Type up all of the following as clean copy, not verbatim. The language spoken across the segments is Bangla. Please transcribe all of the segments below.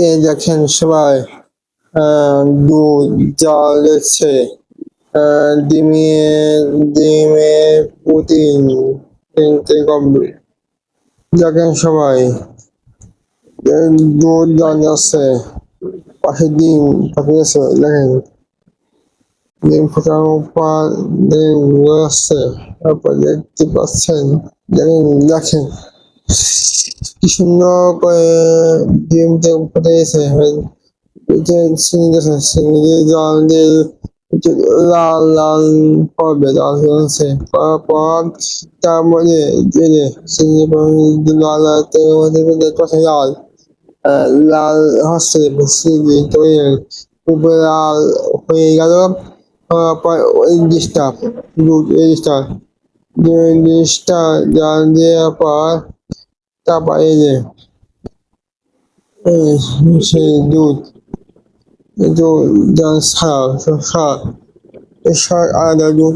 এই দেখেন সবাই, দুধ জ্বালেছে, ডিমে ডিমে প্রোটিন কিনতে কমপ্লিট। দেখেন সবাই, দুধ জ্বালাচ্ছে, পাশে ডিম পাঠিয়েছে। দেখেন ডিম ফোটানোর পর ডিম জ্বালাচ্ছে, তারপর দেখতে পাচ্ছেন। দেখেন কি সুন্দর করে ডিমটা ফুটেছে। যে চিনি গেছে, চিনি দিয়ে জল দিয়ে একটু লাল লাল করবে, জল হচ্ছে করার পর তার মধ্যে দিয়ে চিনি লাল লাল তেলের মধ্যে দেখতে লাল লাল হচ্ছে চিনি তৈরি উপরে লাল হয়ে গেল। পর ওই জিনিসটা দুধ এই জিনিসটা জল দেওয়ার পর তারপর এই যে সেই দুধ আলাদা দুধ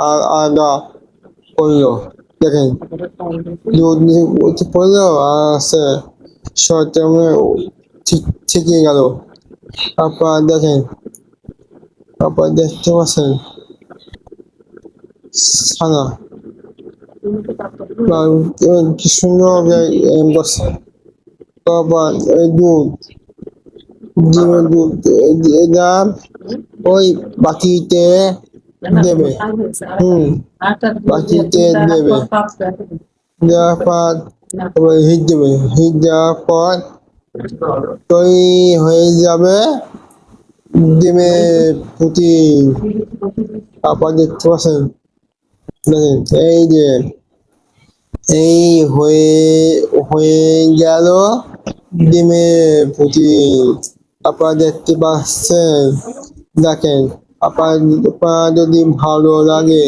আর আলাদা করলো। দেখেন দুধ পড়লো আর আছে ঠিক ঠিকই গেল। তারপর দেখেন, তারপর দেখতে পাচ্ছেন ছানা কি সুন্দর করছে। তারপর এই দুধ, ডিমের দুধ এটা ওই বাটিতে দেবে। বাটিতে দেবে, দেওয়ার পর হিট দেবে, হিট দেওয়ার পর তৈরি হয়ে যাবে ডিমের প্রোটিন। তারপর দেখতে পাচ্ছেন, দেখেন এই যে এই হয়ে হয়ে গেল ডিমের প্রোটিন। আপনারা দেখতে পাচ্ছেন। দেখেন আপনার যদি ভালো লাগে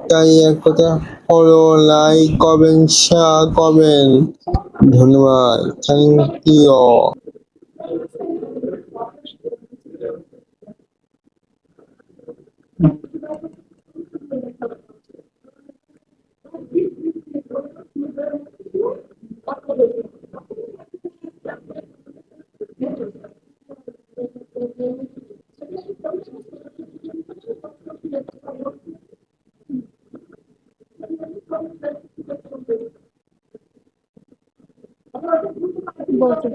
তাই একটা ফলো, লাইক করবেন, শেয়ার করবেন। ধন্যবাদ, থ্যাংক ইউ। বলতে